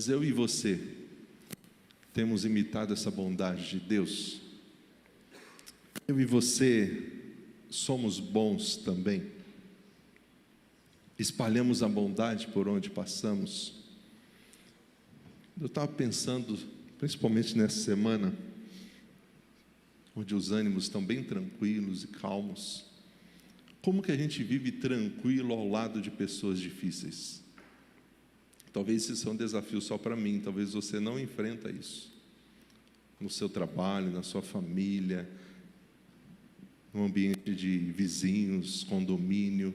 Mas eu e você temos imitado essa bondade de Deus? Eu e você somos bons também? Espalhamos a bondade por onde passamos? Eu estava pensando, principalmente nessa semana, onde os ânimos estão bem tranquilos e calmos, como que a gente vive tranquilo ao lado de pessoas difíceis? Talvez isso seja um desafio só para mim, talvez você não enfrenta isso no seu trabalho, na sua família, no ambiente de vizinhos, condomínio.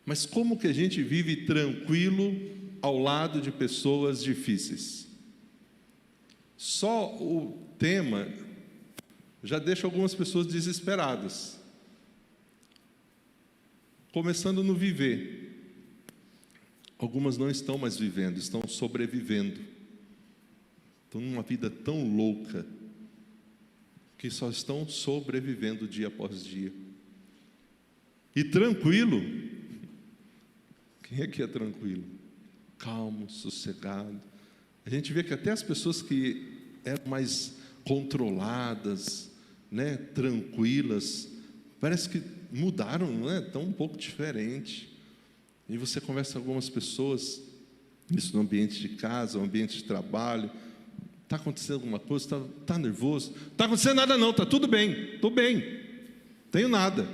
Mas como que a gente vive tranquilo ao lado de pessoas difíceis? Só o tema já deixa algumas pessoas desesperadas. Começando no viver. Algumas não estão mais vivendo, estão sobrevivendo. Estão numa vida tão louca que só estão sobrevivendo dia após dia. E tranquilo, quem é que é tranquilo? Calmo, sossegado. A gente vê que até as pessoas que eram mais controladas, né, tranquilas, parece que mudaram, não é? Estão um pouco diferente. E você conversa com algumas pessoas, isso no ambiente de casa, no ambiente de trabalho. Está acontecendo alguma coisa? Está nervoso? Não está acontecendo nada não, está tudo bem, estou bem, tenho nada.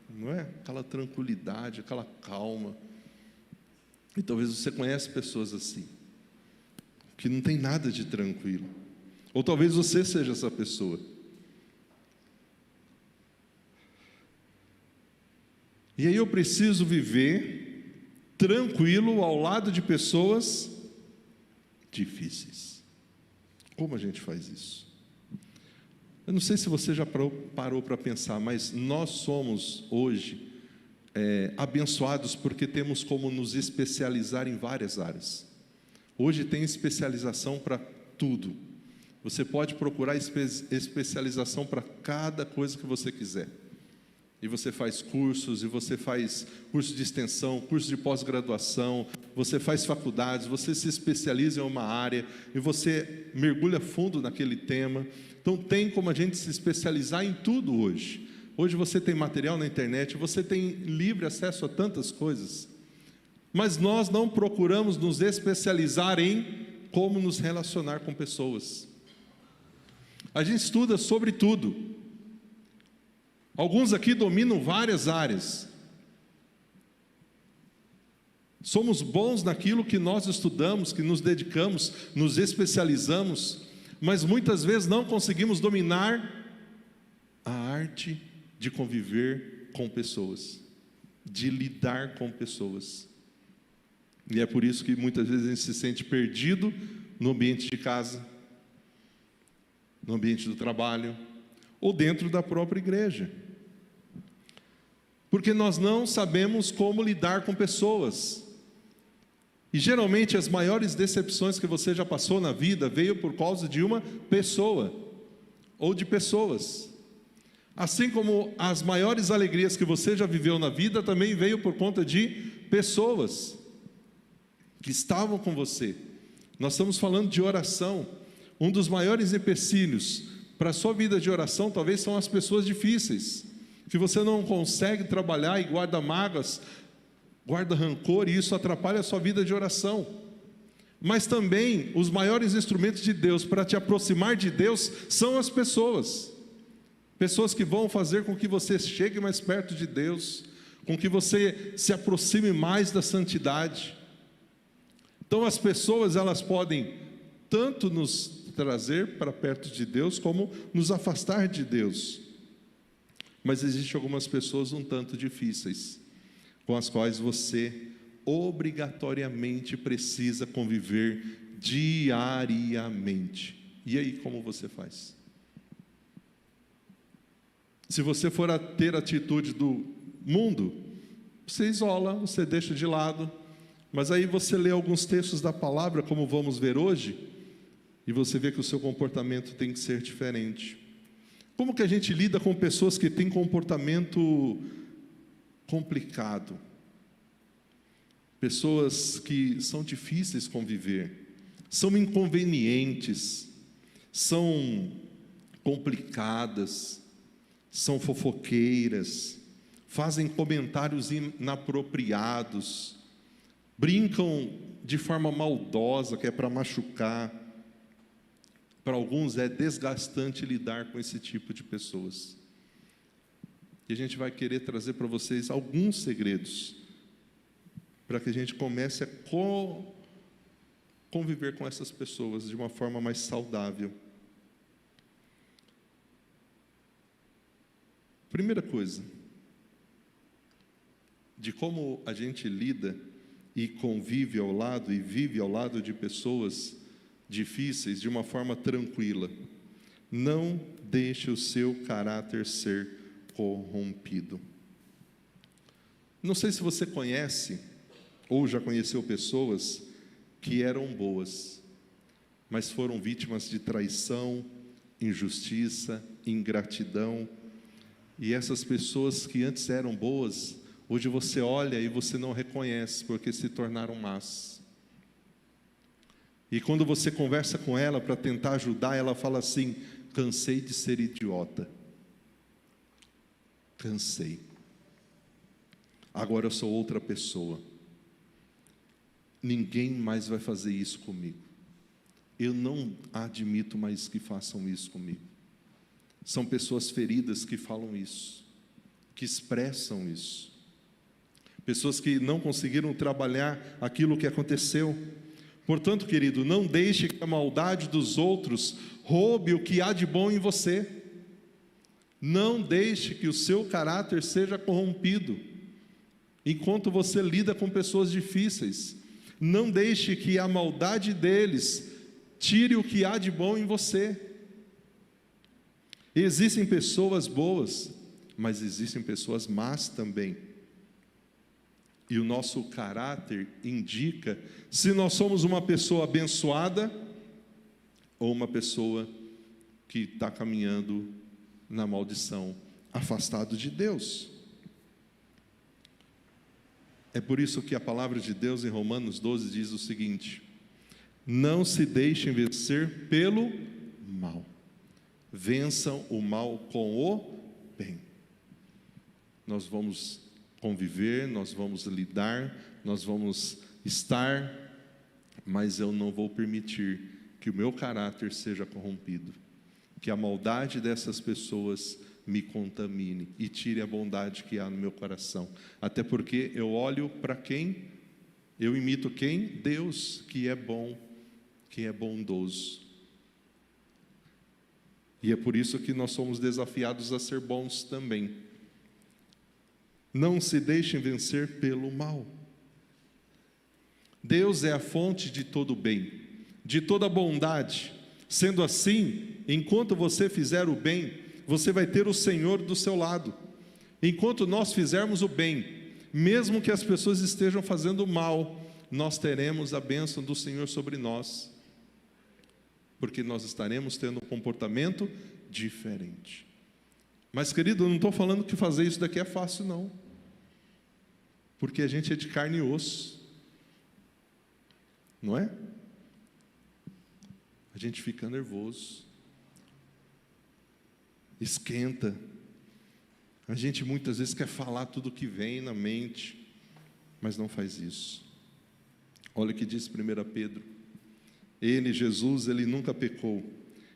Não é? Aquela tranquilidade, aquela calma. E talvez você conheça pessoas assim, que não tem nada de tranquilo. Ou talvez você seja essa pessoa. E aí eu preciso viver tranquilo ao lado de pessoas difíceis. Como a gente faz isso? Eu não sei se você já parou para pensar, mas nós somos hoje abençoados porque temos como nos especializar em várias áreas. Hoje tem especialização para tudo. Você pode procurar especialização para cada coisa que você quiser. E você faz cursos, e você faz curso de extensão, curso de pós-graduação, você faz faculdades, você se especializa em uma área, e você mergulha fundo naquele tema. Então tem como a gente se especializar em tudo hoje. Hoje você tem material na internet, você tem livre acesso a tantas coisas. Mas nós não procuramos nos especializar em como nos relacionar com pessoas. A gente estuda sobre tudo. Alguns aqui dominam várias áreas. Somos bons naquilo que nós estudamos, que nos dedicamos, nos especializamos, mas muitas vezes não conseguimos dominar a arte de conviver com pessoas, de lidar com pessoas. E é por isso que muitas vezes a gente se sente perdido no ambiente de casa, no ambiente do trabalho, ou dentro da própria igreja. Porque nós não sabemos como lidar com pessoas. E geralmente as maiores decepções que você já passou na vida veio por causa de uma pessoa, ou de pessoas. Assim como as maiores alegrias que você já viveu na vida também veio por conta de pessoas que estavam com você. Nós estamos falando de oração. Um dos maiores empecilhos para a sua vida de oração talvez são as pessoas difíceis, que você não consegue trabalhar e guarda mágoas, guarda rancor, e isso atrapalha a sua vida de oração. Mas também os maiores instrumentos de Deus para te aproximar de Deus são as pessoas. Pessoas que vão fazer com que você chegue mais perto de Deus, com que você se aproxime mais da santidade. Então as pessoas, elas podem tanto nos trazer para perto de Deus, como nos afastar de Deus. Mas existem algumas pessoas um tanto difíceis, com as quais você obrigatoriamente precisa conviver diariamente. E aí, como você faz? Se você for a ter a atitude do mundo, você isola, você deixa de lado. Mas aí você lê alguns textos da palavra, como vamos ver hoje, e você vê que o seu comportamento tem que ser diferente. Como que a gente lida com pessoas que têm comportamento complicado? pessoas que são difíceis conviver, são inconvenientes, são complicadas, são fofoqueiras, fazem comentários inapropriados, brincam de forma maldosa, que é para machucar. Para alguns é desgastante lidar com esse tipo de pessoas. E a gente vai querer trazer para vocês alguns segredos, para que a gente comece a conviver com essas pessoas de uma forma mais saudável. Primeira coisa, de como a gente lida e convive ao lado e vive ao lado de pessoas difíceis de uma forma tranquila. Não deixe o seu caráter ser corrompido. Não sei se você conhece ou já conheceu pessoas que eram boas, mas foram vítimas de traição, injustiça, ingratidão. E essas pessoas que antes eram boas, hoje você olha e você não reconhece, porque se tornaram más. E quando você conversa com ela para tentar ajudar, ela fala assim: cansei de ser idiota. Cansei. Agora eu sou outra pessoa. Ninguém mais vai fazer isso comigo. Eu não admito mais que façam isso comigo. São pessoas feridas que falam isso, que expressam isso. Pessoas que não conseguiram trabalhar aquilo que aconteceu. Portanto, querido, não deixe que a maldade dos outros roube o que há de bom em você. Não deixe que o seu caráter seja corrompido enquanto você lida com pessoas difíceis. Não deixe que a maldade deles tire o que há de bom em você. Existem pessoas boas, mas existem pessoas más também. E o nosso caráter indica se nós somos uma pessoa abençoada ou uma pessoa que está caminhando na maldição, afastado de Deus. É por isso que a palavra de Deus em Romanos 12 diz o seguinte: não se deixem vencer pelo mal, vençam o mal com o bem. Nós vamos conviver, nós vamos lidar, nós vamos estar, mas eu não vou permitir que o meu caráter seja corrompido, que a maldade dessas pessoas me contamine e tire a bondade que há no meu coração. Até porque eu olho para quem? Eu imito quem? Deus, que é bom, que é bondoso. E é por isso que nós somos desafiados a ser bons também. Não se deixem vencer pelo mal. Deus é a fonte de todo bem, de toda bondade. Sendo assim, enquanto você fizer o bem, você vai ter o Senhor do seu lado. Enquanto nós fizermos o bem, mesmo que as pessoas estejam fazendo mal, nós teremos a bênção do Senhor sobre nós, porque nós estaremos tendo um comportamento diferente. Mas, querido, eu não estou falando que fazer isso daqui é fácil, não, porque a gente é de carne e osso, não é? A gente fica nervoso, esquenta, a gente muitas vezes quer falar tudo o que vem na mente, mas não faz isso. Olha o que diz 1 Pedro: ele, Jesus, ele nunca pecou,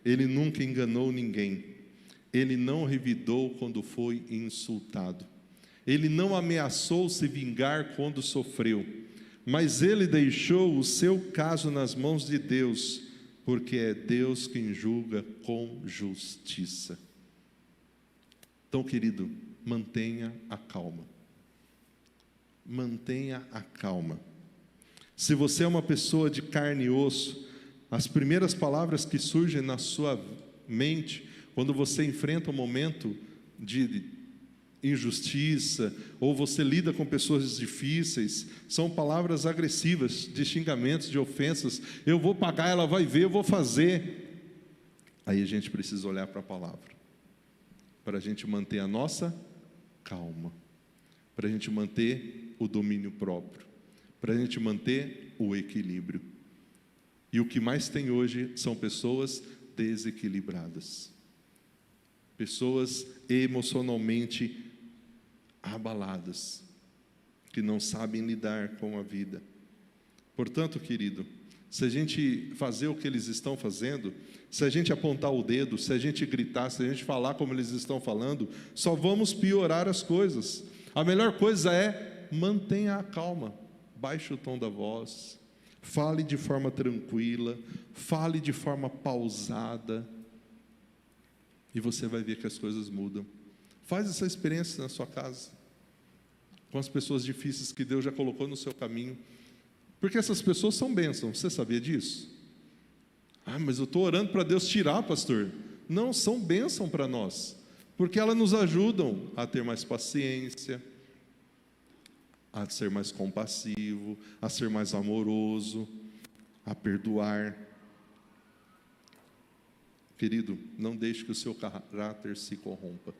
ele nunca enganou ninguém, ele não revidou quando foi insultado, ele não ameaçou se vingar quando sofreu, mas ele deixou o seu caso nas mãos de Deus, porque é Deus quem julga com justiça. Então, querido, mantenha a calma. Mantenha a calma. Se você é uma pessoa de carne e osso, as primeiras palavras que surgem na sua mente, quando você enfrenta um momento de injustiça, ou você lida com pessoas difíceis, são palavras agressivas, de xingamentos, de ofensas. Eu vou pagar, ela vai ver, eu vou fazer. Aí a gente precisa olhar para a palavra, para a gente manter a nossa calma, para a gente manter o domínio próprio, para a gente manter o equilíbrio. E o que mais tem hoje são pessoas desequilibradas, pessoas emocionalmente abaladas, que não sabem lidar com a vida. Portanto, querido, se a gente fazer o que eles estão fazendo, se a gente apontar o dedo, se a gente gritar, se a gente falar como eles estão falando, só vamos piorar as coisas. A melhor coisa é mantenha a calma, baixe o tom da voz, fale de forma tranquila, fale de forma pausada, e você vai ver que as coisas mudam. Faz essa experiência na sua casa, com as pessoas difíceis que Deus já colocou no seu caminho, porque essas pessoas são bênçãos. Você sabia disso? Ah, mas eu estou orando para Deus tirar, pastor. Não, são bênção para nós, porque elas nos ajudam a ter mais paciência, a ser mais compassivo, a ser mais amoroso, a perdoar. Querido, não deixe que o seu caráter se corrompa.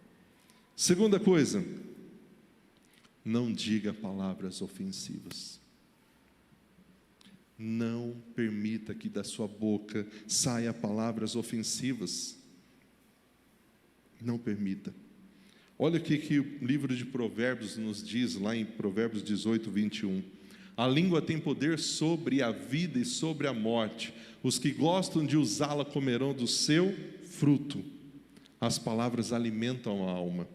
Segunda coisa, não diga palavras ofensivas. Não permita que da sua boca saia palavras ofensivas. Não permita. Olha o que o livro de Provérbios nos diz, lá em Provérbios 18, 21. A língua tem poder sobre a vida e sobre a morte. Os que gostam de usá-la comerão do seu fruto. As palavras alimentam a alma.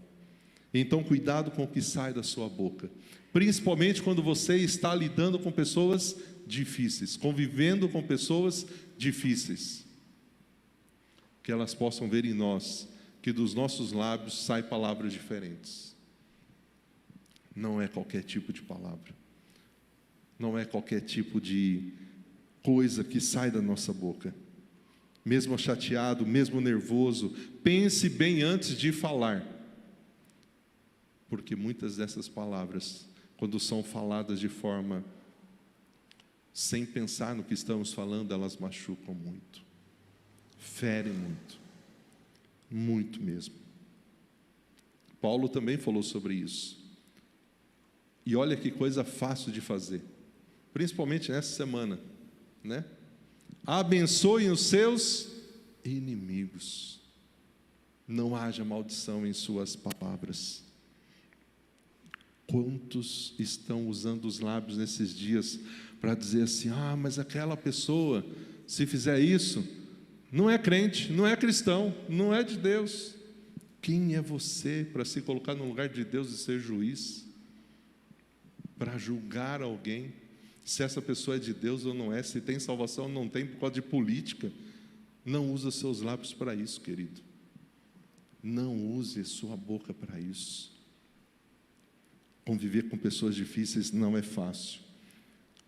Então, cuidado com o que sai da sua boca. Principalmente quando você está lidando com pessoas difíceis, convivendo com pessoas difíceis. Que elas possam ver em nós que dos nossos lábios saem palavras diferentes. Não é qualquer tipo de palavra. Não é qualquer tipo de coisa que sai da nossa boca. Mesmo chateado, mesmo nervoso, pense bem antes de falar. Porque muitas dessas palavras, quando são faladas de forma sem pensar no que estamos falando, elas machucam muito, ferem muito, muito mesmo. Paulo também falou sobre isso. E olha que coisa fácil de fazer, principalmente nessa semana, né? Abençoem os seus inimigos. Não haja maldição em suas palavras. Quantos estão usando os lábios nesses dias para dizer assim: ah, mas aquela pessoa, se fizer isso, não é crente, não é cristão, não é de Deus. Quem é você para se colocar no lugar de Deus e ser juiz? Para julgar alguém, se essa pessoa é de Deus ou não é, se tem salvação ou não tem, por causa de política? Não use seus lábios para isso, querido. Não use sua boca para isso. Conviver com pessoas difíceis não é fácil,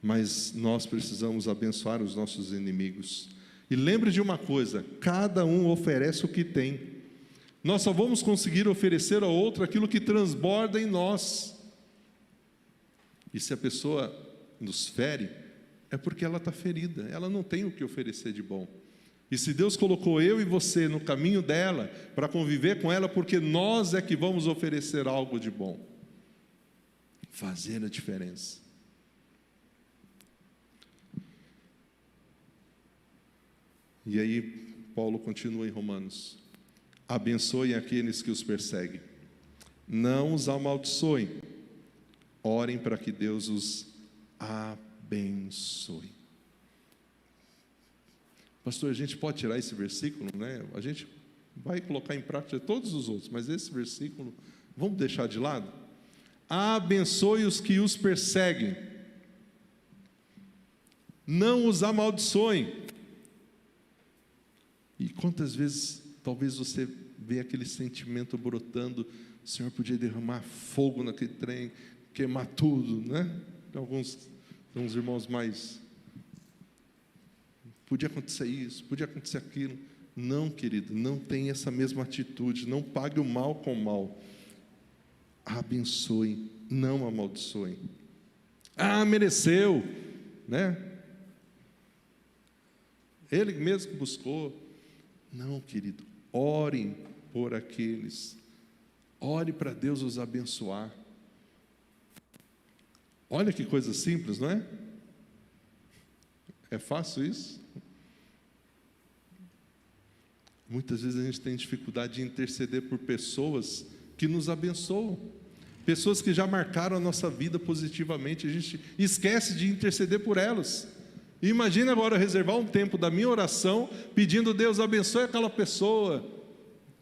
mas nós precisamos abençoar os nossos inimigos. E lembre de uma coisa: cada um oferece o que tem. Nós só vamos conseguir oferecer ao outro aquilo que transborda em nós. E se a pessoa nos fere, é porque ela está ferida, ela não tem o que oferecer de bom. E se Deus colocou eu e você no caminho dela, para conviver com ela, porque nós é que vamos oferecer algo de bom. Fazer a diferença. E aí, Paulo continua em Romanos: abençoem aqueles que os perseguem, não os amaldiçoem, orem para que Deus os abençoe. Pastor, a gente pode tirar esse versículo, né? A gente vai colocar em prática todos os outros, mas esse versículo, vamos deixar de lado? Abençoe os que os perseguem, não os amaldiçoem. E quantas vezes, talvez você vê aquele sentimento brotando: o Senhor podia derramar fogo naquele trem, queimar tudo, né? Alguns irmãos mais, podia acontecer isso, podia acontecer aquilo. Não, querido, não tenha essa mesma atitude, não pague o mal com o mal. Abençoe, não amaldiçoe. Ah, mereceu, né? Ele mesmo que buscou. Não, querido, orem por aqueles, ore para Deus os abençoar, Olha que coisa simples, não é? É fácil isso? Muitas vezes a gente tem dificuldade de interceder por pessoas que nos abençoam, pessoas que já marcaram a nossa vida positivamente, a gente esquece de interceder por elas. E imagina agora reservar um tempo da minha oração, pedindo: Deus abençoe aquela pessoa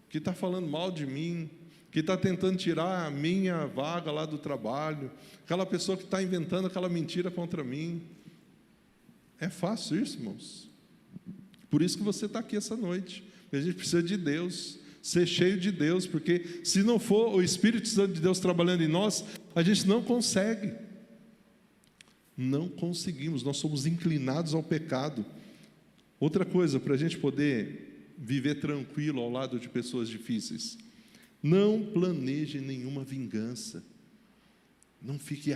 que está falando mal de mim, que está tentando tirar a minha vaga lá do trabalho, aquela pessoa que está inventando aquela mentira contra mim. É fácil isso, irmãos? Por isso que você está aqui essa noite. A gente precisa de Deus, ser cheio de Deus, porque se não for o Espírito Santo de Deus trabalhando em nós, a gente não consegue. Não conseguimos, nós somos inclinados ao pecado. Outra coisa, para a gente poder viver tranquilo ao lado de pessoas difíceis: não planeje nenhuma vingança. Não fique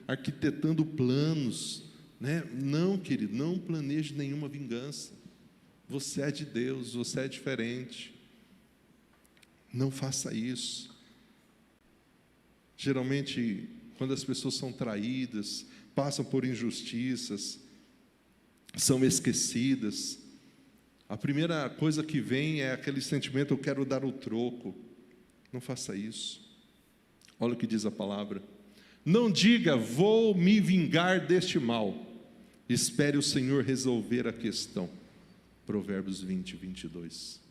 arquitetando planos, né? Não, querido, não planeje nenhuma vingança. Você é de Deus, você é diferente. Não faça isso. Geralmente, quando as pessoas são traídas, passam por injustiças, são esquecidas, a primeira coisa que vem é aquele sentimento: eu quero dar o troco. Não faça isso. Olha o que diz a palavra: não diga, vou me vingar deste mal. Espere o Senhor resolver a questão. Provérbios 20, 22.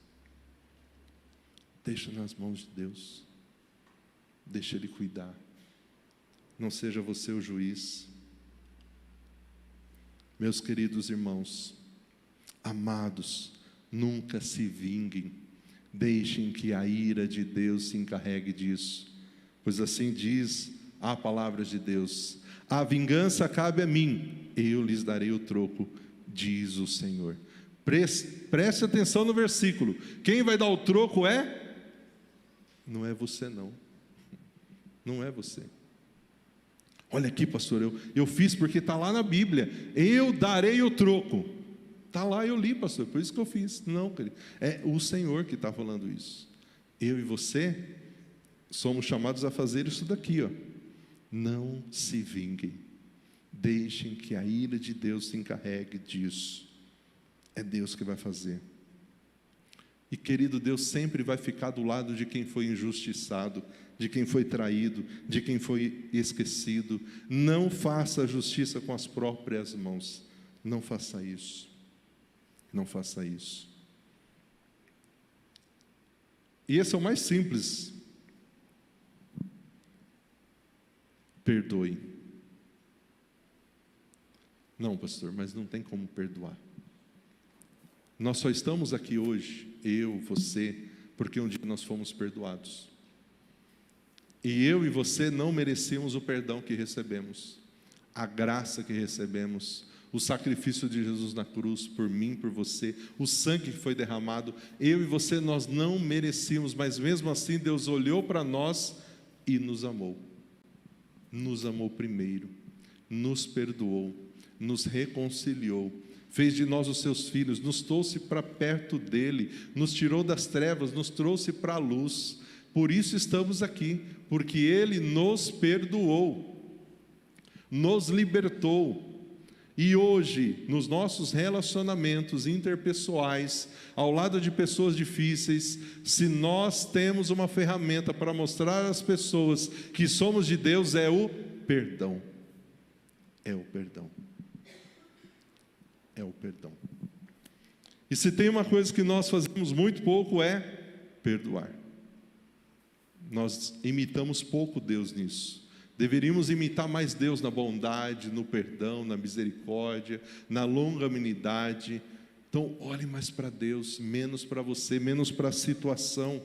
Deixa nas mãos de Deus. Deixa Ele cuidar. Não seja você o juiz. Meus queridos irmãos, amados, nunca se vinguem. Deixem que a ira de Deus se encarregue disso. Pois assim diz a palavra de Deus: a vingança cabe a mim, eu lhes darei o troco, diz o Senhor. Preste atenção no versículo. Quem vai dar o troco não é você, não. Não é você. Olha aqui, pastor, eu fiz porque está lá na Bíblia: eu darei o troco. Está lá, eu li, pastor, por isso que eu fiz. Não, querido, é o Senhor que está falando isso. Eu e você somos chamados a fazer isso daqui, ó. Não se vinguem. Deixem que a ira de Deus se encarregue disso. É Deus que vai fazer. E, querido, Deus sempre vai ficar do lado de quem foi injustiçado, de quem foi traído, de quem foi esquecido. Não faça a justiça com as próprias mãos. Não faça isso. Não faça isso. E esse é o mais simples. Perdoe. Não, pastor, mas não tem como perdoar. Nós só estamos aqui hoje, eu, você, porque um dia nós fomos perdoados. E eu e você não merecíamos o perdão que recebemos, a graça que recebemos, o sacrifício de Jesus na cruz, por mim, por você, o sangue que foi derramado. Eu e você, nós não merecíamos, mas mesmo assim Deus olhou para nós e nos amou. Nos amou primeiro, nos perdoou, nos reconciliou, fez de nós os seus filhos, nos trouxe para perto dele, nos tirou das trevas, nos trouxe para a luz. Por isso estamos aqui, porque ele nos perdoou, nos libertou. E hoje, nos nossos relacionamentos interpessoais, ao lado de pessoas difíceis, se nós temos uma ferramenta para mostrar às pessoas que somos de Deus, é o perdão. É o perdão. É o perdão. E se tem uma coisa que nós fazemos muito pouco, é perdoar. Nós imitamos pouco Deus nisso. Deveríamos imitar mais Deus na bondade, no perdão, na misericórdia, na longanimidade. Então, olhe mais para Deus, menos para você, menos para a situação.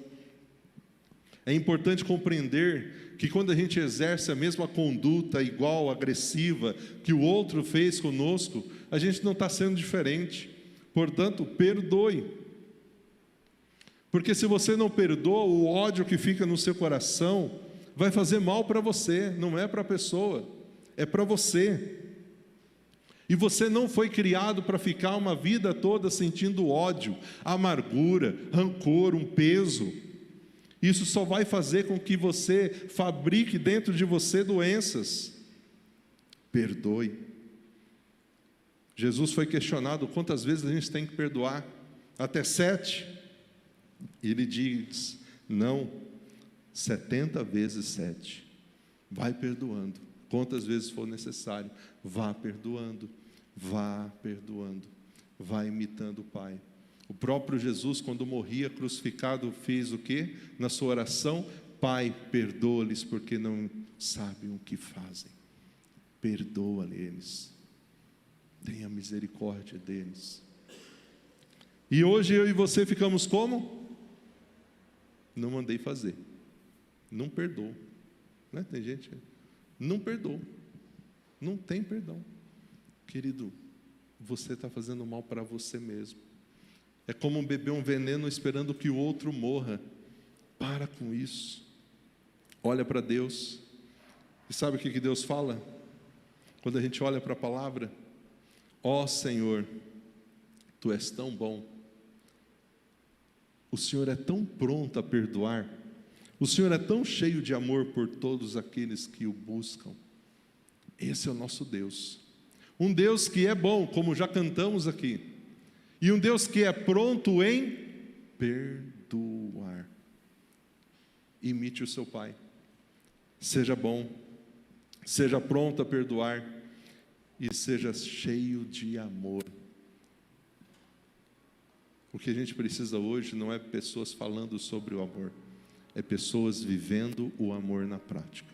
É importante compreender que quando a gente exerce a mesma conduta igual, agressiva, que o outro fez conosco, a gente não está sendo diferente. Portanto, perdoe. Porque se você não perdoa, o ódio que fica no seu coração vai fazer mal para você, não é para a pessoa, é para você. E você não foi criado para ficar uma vida toda sentindo ódio, amargura, rancor, um peso. Isso só vai fazer com que você fabrique dentro de você doenças. perdoe. Jesus foi questionado quantas vezes a gente tem que perdoar, até 7. E ele diz, não, 70 vezes 7. Vai perdoando, quantas vezes for necessário, vá perdoando, vá imitando o Pai. O próprio Jesus, quando morria crucificado, fez o quê? Na sua oração, Pai, perdoa-lhes porque não sabem o que fazem. Perdoa-lhes, tenha misericórdia deles. E hoje eu e você ficamos como? Não mandei fazer, não perdoo, né? Tem gente que não perdoa, não tem perdão. Querido, você está fazendo mal para você mesmo. É como beber um veneno esperando que o outro morra. Para com isso. Olha para Deus. E sabe o que Deus fala? Quando a gente olha para a palavra, ó Senhor, Tu és tão bom. O Senhor é tão pronto a perdoar. O Senhor é tão cheio de amor por todos aqueles que o buscam. Esse é o nosso Deus. Um Deus que é bom, como já cantamos aqui. E um Deus que é pronto em perdoar. Imite o seu Pai. Seja bom, seja pronto a perdoar e seja cheio de amor. O que a gente precisa hoje não é pessoas falando sobre o amor, é pessoas vivendo o amor na prática.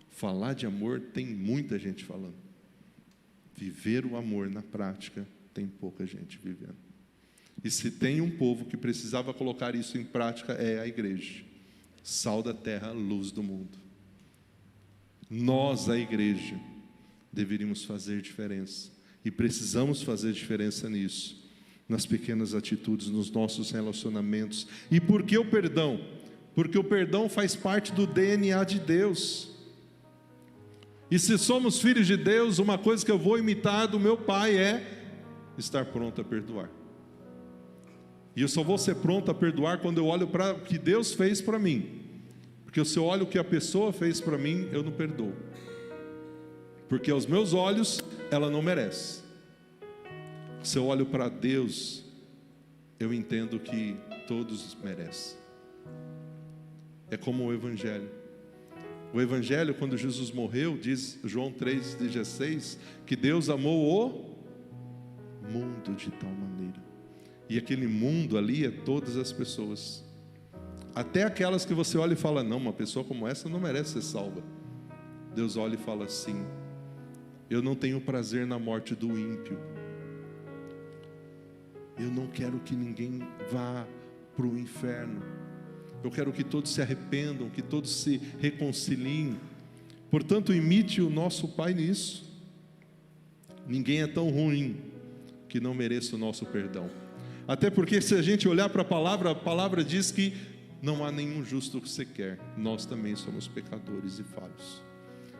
Falar de amor tem muita gente falando. Viver o amor na prática tem pouca gente vivendo. E se tem um povo que precisava colocar isso em prática, é a igreja. Sal da terra, luz do mundo. Nós, a igreja, deveríamos fazer diferença. E precisamos fazer diferença nisso. Nas pequenas atitudes, nos nossos relacionamentos. E por que o perdão? Porque o perdão faz parte do DNA de Deus. E se somos filhos de Deus, uma coisa que eu vou imitar do meu Pai é estar pronto a perdoar. E eu só vou ser pronto a perdoar quando eu olho para o que Deus fez para mim. Porque se eu olho o que a pessoa fez para mim, eu não perdoo. Porque aos meus olhos, ela não merece. Se eu olho para Deus, eu entendo que todos merecem. É como o Evangelho. O Evangelho, quando Jesus morreu, diz João 3,16, que Deus amou o mundo de tal maneira. E aquele mundo ali é todas as pessoas. Até aquelas que você olha e fala, não, uma pessoa como essa não merece ser salva. Deus olha e fala assim, eu não tenho prazer na morte do ímpio. Eu não quero que ninguém vá para o inferno. Eu quero que todos se arrependam, que todos se reconciliem. Portanto, imite o nosso Pai nisso. Ninguém é tão ruim que não mereça o nosso perdão. Até porque se a gente olhar para a palavra diz que não há nenhum justo que sequer. Nós também somos pecadores e falhos.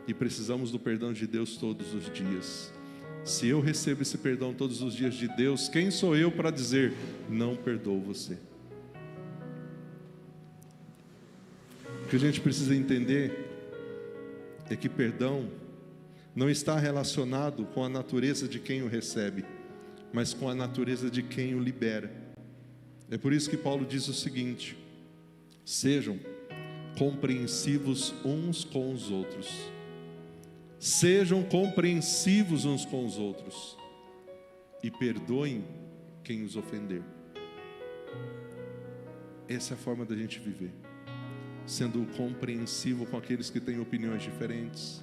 E precisamos do perdão de Deus todos os dias. Se eu recebo esse perdão todos os dias de Deus, quem sou eu para dizer, não perdoo você? O que a gente precisa entender é que perdão não está relacionado com a natureza de quem o recebe, mas com a natureza de quem o libera. É por isso que Paulo diz o seguinte, sejam compreensivos uns com os outros. Sejam compreensivos uns com os outros e perdoem quem os ofender. Essa é a forma da gente viver, sendo compreensivo com aqueles que têm opiniões diferentes,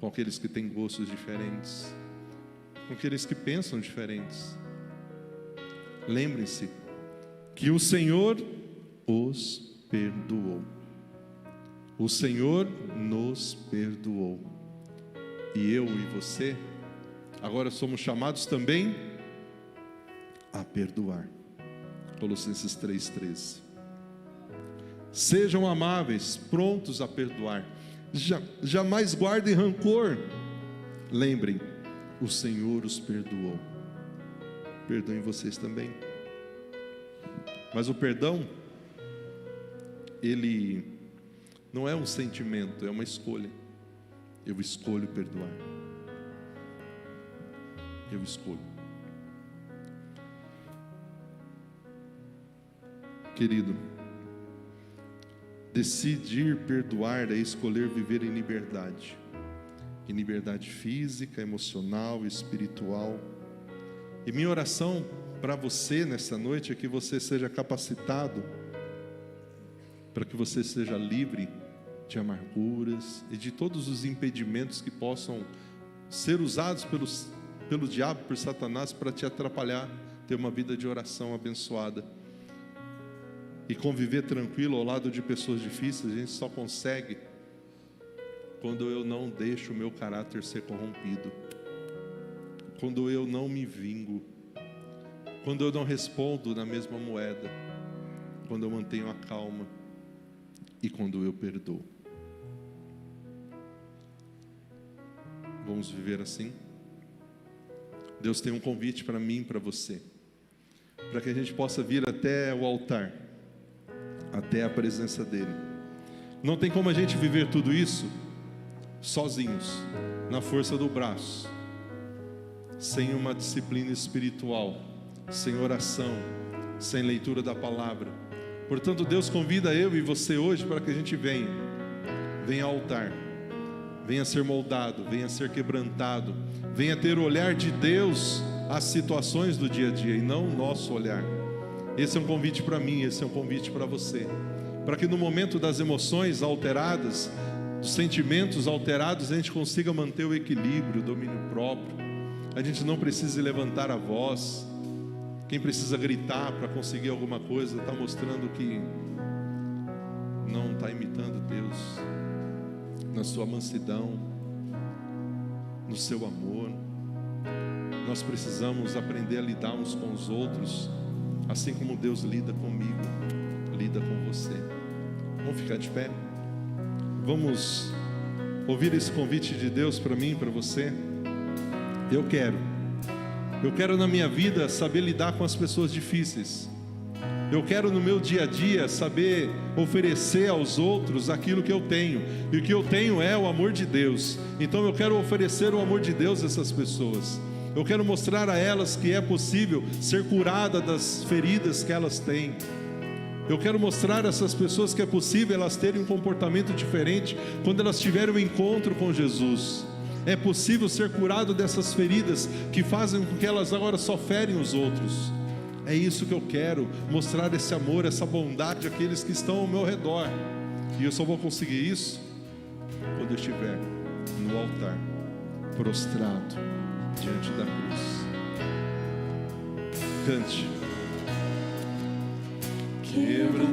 com aqueles que têm gostos diferentes, com aqueles que pensam diferentes. Lembrem-se que o Senhor os perdoou. O Senhor nos perdoou. E eu e você, agora somos chamados também a perdoar. Colossenses 3,13. Sejam amáveis, prontos a perdoar. Jamais guardem rancor. Lembrem, o Senhor os perdoou. Perdoem vocês também. Mas o perdão, ele não é um sentimento, é uma escolha. Eu escolho perdoar. eu escolho. Querido, decidir perdoar é escolher viver em liberdade física, emocional, espiritual. E minha oração para você nessa noite é que você seja capacitado, para que você seja livre de amarguras e de todos os impedimentos que possam ser usados pelo diabo, por Satanás, para te atrapalhar, ter uma vida de oração abençoada. E conviver tranquilo ao lado de pessoas difíceis, a gente só consegue quando eu não deixo o meu caráter ser corrompido, quando eu não me vingo, quando eu não respondo na mesma moeda, quando eu mantenho a calma e quando eu perdoo. Vamos viver assim? Deus tem um convite para mim e para você, para que a gente possa vir até o altar, até a presença dele. Não tem como a gente viver tudo isso sozinhos, na força do braço, sem uma disciplina espiritual, sem oração, sem leitura da palavra. Portanto, Deus convida eu e você hoje para que a gente venha ao altar, venha ser moldado, venha ser quebrantado, venha ter o olhar de Deus às situações do dia a dia e não o nosso olhar. Esse é um convite para mim, esse é um convite para você, para que no momento das emoções alteradas, dos sentimentos alterados, a gente consiga manter o equilíbrio, o domínio próprio. A gente não precisa levantar a voz. Quem precisa gritar para conseguir alguma coisa está mostrando que não está imitando Deus na sua mansidão, no seu amor. Nós precisamos aprender a lidar uns com os outros, assim como Deus lida comigo, lida com você. Vamos ficar de pé? Vamos ouvir esse convite de Deus para mim, para você? Eu quero na minha vida saber lidar com as pessoas difíceis. Eu quero no meu dia a dia saber oferecer aos outros aquilo que eu tenho. E o que eu tenho é o amor de Deus. Então eu quero oferecer o amor de Deus a essas pessoas. Eu quero mostrar a elas que é possível ser curada das feridas que elas têm. Eu quero mostrar a essas pessoas que é possível elas terem um comportamento diferente quando elas tiverem um encontro com Jesus. É possível ser curado dessas feridas que fazem com que elas agora só ferem os outros. É isso que eu quero, mostrar esse amor, essa bondade àqueles que estão ao meu redor. E eu só vou conseguir isso quando eu estiver no altar, prostrado diante da cruz. Cante.